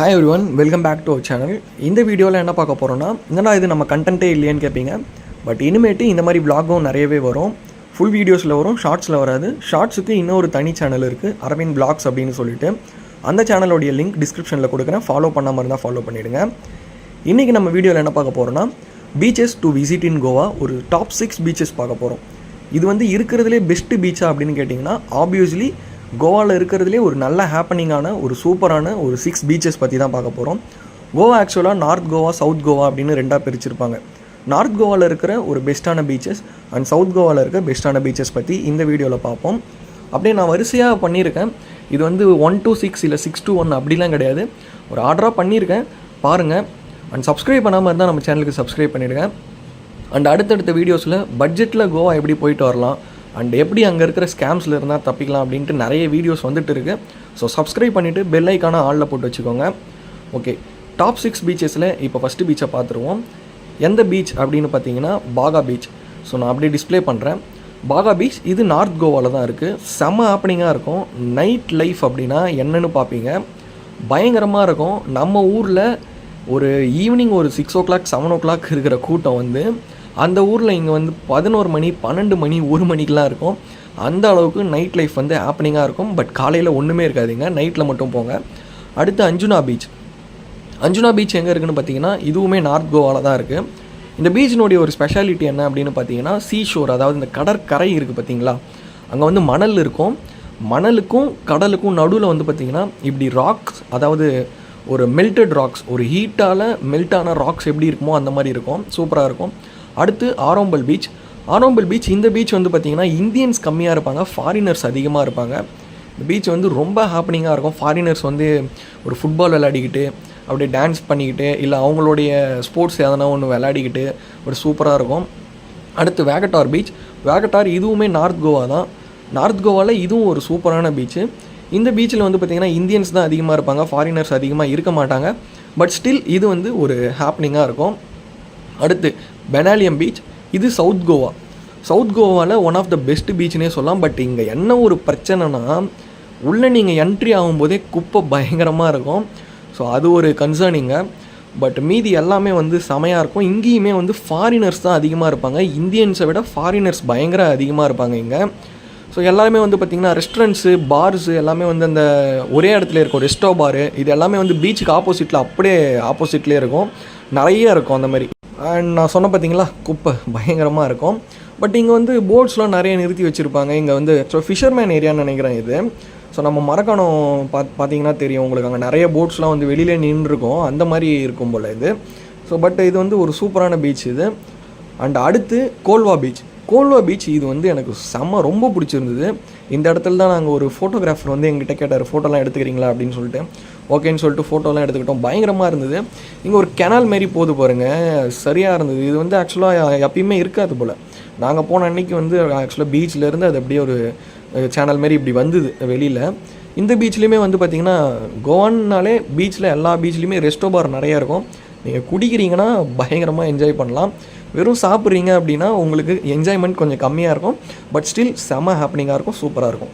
Hi everyone, welcome back to our channel. இந்த வீடியோவில் என்ன பார்க்க போகிறோன்னா, என்னடா இது நம்ம கண்டென்ட்டே இல்லையான்னு கேட்பீங்க. பட் இனிமேட்டு இந்த மாதிரி விலாகும் நிறையவே வரும். ஃபுல் வீடியோஸில் வரும், ஷார்ட்ஸில் வராது. ஷார்ட்ஸுக்கு இன்னொரு தனி சேனல் இருக்குது, அரவிந்த் விலாக்ஸ் அப்படின்னு சொல்லிட்டு. அந்த சேனலோடைய லிங்க் டிஸ்கிரிப்ஷனில் கொடுக்குறேன். ஃபாலோ பண்ணாமல் இருந்தால் ஃபாலோ பண்ணிவிடுங்க. இன்றைக்கி நம்ம வீடியோவில் என்ன பார்க்க போகிறோன்னா, beaches to visit in Goa. ஒரு டாப் 6 பீச்சஸ் பார்க்க போகிறோம். இது வந்து இருக்கிறதுலே பெஸ்ட்டு பீச்சா அப்படின்னு கேட்டிங்கன்னா, ஆப்வியஸ்லி கோவாவில் இருக்கிறதுலே ஒரு நல்ல ஹேப்பனிங்கான ஒரு சூப்பரான ஒரு 6 பீச்சஸ் பற்றி தான் பார்க்க போகிறோம். கோவா ஆக்சுவலாக நார்த் கோவா, சவுத் கோவா அப்படின்னு ரெண்டாக பிரிச்சிருப்பாங்க. நார்த் கோவாவில் இருக்கிற ஒரு பெஸ்ட்டான பீச்சஸ் அண்ட் சவுத் கோவாவில் இருக்கிற பெஸ்ட்டான பீச்சஸ் பற்றி இந்த வீடியோவில் பார்ப்போம். அப்படியே நான் வரிசையாக பண்ணியிருக்கேன். இது வந்து 1 to 6 இல்லை 6 to 1 அப்படிலாம் கிடையாது. ஒரு ஆர்டராக பண்ணியிருக்கேன், பாருங்கள். அண்ட் சப்ஸ்கிரைப் பண்ணாமல் இருந்தால் நம்ம சேனலுக்கு சப்ஸ்கிரைப் பண்ணிவிடுங்க. அண்ட் அடுத்தடுத்த வீடியோஸில் பட்ஜெட்டில் கோவா எப்படி போயிட்டு வரலாம் அண்ட் எப்படி அங்கே இருக்கிற ஸ்கேம்ஸில் இருந்தால் தப்பிக்கலாம் அப்படின்ட்டு நிறைய வீடியோஸ் வந்துட்டு இருக்குது. ஸோ சப்ஸ்கிரைப் பண்ணிவிட்டு பெல் ஐக்கான ஆளில் போட்டு வச்சுக்கோங்க. ஓகே, டாப் 6 பீச்சஸில் இப்போ ஃபஸ்ட்டு பீச்சை பார்த்துருவோம். எந்த பீச் அப்படின்னு பார்த்தீங்கன்னா பாகா பீச். ஸோ நான் அப்படியே டிஸ்பிளே பண்ணுறேன். பாகா பீச் இது நார்த் கோவாவில் தான் இருக்குது. செம்ம ஹேப்பனிங்காக இருக்கும். நைட் லைஃப் அப்படின்னா என்னென்னு பார்ப்பீங்க, பயங்கரமாக இருக்கும். நம்ம ஊரில் ஒரு ஈவினிங் ஒரு 6 o'clock 7 o'clock இருக்கிற கூட்டம் வந்து அந்த ஊரில் இங்கே வந்து 11 மணி 12 மணி 1 மணிக்கெலாம் இருக்கும். அந்த அளவுக்கு நைட் லைஃப் வந்து ஹேப்பனிங்காக இருக்கும். பட் காலையில் ஒன்றுமே இருக்காதுங்க, நைட்டில் மட்டும் போங்க. அடுத்து அஞ்சுனா பீச். அஞ்சுனா பீச் எங்கே இருக்குதுன்னு பார்த்தீங்கன்னா, இதுவுமே நார்த் கோவாவில் தான் இருக்குது. இந்த பீச்சினுடைய ஒரு ஸ்பெஷாலிட்டி என்ன அப்படின்னு பார்த்தீங்கன்னா, சீஷோர், அதாவது இந்த கடற்கரை இருக்குது பார்த்தீங்களா, அங்கே வந்து மணல் இருக்கும். மணலுக்கும் கடலுக்கும் நடுவில் வந்து பார்த்திங்கன்னா இப்படி ராக்ஸ், அதாவது ஒரு மெல்டட் ராக்ஸ், ஒரு ஹீட்டால் மெல்ட்டான ராக்ஸ் எப்படி இருக்குமோ அந்த மாதிரி இருக்கும். சூப்பராக இருக்கும். அடுத்து ஆரோம்பல் பீச். ஆரோம்பல் பீச், இந்த பீச் வந்து பார்த்திங்கன்னா இந்தியன்ஸ் கம்மியாக இருப்பாங்க, ஃபாரினர்ஸ் அதிகமாக இருப்பாங்க. இந்த பீச் வந்து ரொம்ப ஹேப்பனிங்காக இருக்கும். ஃபாரினர்ஸ் வந்து ஒரு ஃபுட்பால் விளையாடிக்கிட்டு அப்படியே டான்ஸ் பண்ணிக்கிட்டு இல்லை அவங்களுடைய ஸ்போர்ட்ஸ் எதனா ஒன்று விளையாடிக்கிட்டு ஒரு சூப்பராக இருக்கும். அடுத்து வேகட்டார் பீச். வேகட்டார் இதுவுமே நார்த் கோவா தான். நார்த் கோவாவில் இதுவும் ஒரு சூப்பரான பீச்சு. இந்த பீச்சில் வந்து பார்த்திங்கன்னா இந்தியன்ஸ் தான் அதிகமாக இருப்பாங்க, ஃபாரினர்ஸ் அதிகமாக இருக்க மாட்டாங்க. பட் ஸ்டில் இது வந்து ஒரு ஹேப்பனிங்காக இருக்கும். அடுத்து பெனாலியம் பீச். இது சவுத் கோவா. சவுத் கோவாவில் ஒன் ஆஃப் த பெஸ்ட் பீச்னே சொல்லலாம். பட் இங்கே என்ன ஒரு பிரச்சனைனா, உள்ளே நீங்கள் என்ட்ரி ஆகும்போதே குப்பை பயங்கரமாக இருக்கும். ஸோ அது ஒரு கன்சர்னிங்க. பட் மீதி எல்லாமே வந்து செமையாக இருக்கும். இங்கேயுமே வந்து ஃபாரினர்ஸ் தான் அதிகமாக இருப்பாங்க. இந்தியன்ஸை விட ஃபாரினர்ஸ் பயங்கர அதிகமாக இருப்பாங்க இங்கே. ஸோ எல்லாமே வந்து பார்த்திங்கன்னா ரெஸ்டாரண்ட்ஸு, பார்ஸு எல்லாமே வந்து அந்த ஒரே இடத்துல இருக்கும். ரெஸ்டோ பாரு இது எல்லாமே வந்து பீச்சுக்கு ஆப்போசிட்டில், அப்படியே ஆப்போசிட்லேயே இருக்கும். நிறைய இருக்கும் அந்த மாதிரி. அண்ட் நான் சொன்ன பார்த்தீங்களா, குப்பை பயங்கரமாக இருக்கும். பட் இங்கே வந்து போட்ஸ்லாம் நிறைய நிறுத்தி வச்சுருப்பாங்க. இங்கே வந்து ஸோ ஃபிஷர்மேன் ஏரியான்னு நினைக்கிறேன் இது. ஸோ நம்ம மரக்காணம் பார்த்தீங்கன்னா தெரியும் உங்களுக்கு, அங்கே நிறைய போட்ஸ்லாம் வந்து வெளியிலே நின்றுருக்கும், அந்த மாதிரி இருக்கும் போல் இது. ஸோ பட் இது வந்து ஒரு சூப்பரான பீச் இது. அண்ட் அடுத்து கோல்வா பீச். கோல்வா பீச் இது வந்து எனக்கு ரொம்ப பிடிச்சிருந்தது. இந்த இடத்துல தான் நாங்கள் ஒரு ஃபோட்டோகிராஃபர் வந்து எங்கிட்ட கேட்டார், ஃபோட்டோலாம் எடுத்துக்கிறீங்களா அப்படின்னு சொல்லிட்டு. ஓகேன்னு சொல்லிட்டு ஃபோட்டோலாம் எடுத்துக்கிட்டோம். பயங்கரமாக இருந்தது. இங்கே ஒரு கெனால் மாரி போது பாருங்கள், சரியாக இருந்தது. இது வந்து ஆக்சுவலாக எப்பயுமே இருக்காது போல். நாங்கள் போன அன்றைக்கி வந்து ஆக்சுவலாக பீச்சிலேருந்து அது அப்படியே ஒரு சேனல் மாரி இப்படி வந்தது வெளியில். இந்த பீச்லேயுமே வந்து பார்த்திங்கன்னா, கோவான்னாலே பீச்சில் எல்லா பீச்லேயுமே ரெஸ்டோ பார் நிறையா இருக்கும். நீங்கள் குடிக்கிறீங்கன்னா பயங்கரமாக என்ஜாய் பண்ணலாம். வெறும் சாப்பிட்றீங்க அப்படின்னா உங்களுக்கு என்ஜாய்மெண்ட் கொஞ்சம் கம்மியாக இருக்கும். பட் ஸ்டில் செம ஹேப்பனிங்காக இருக்கும், சூப்பராக இருக்கும்.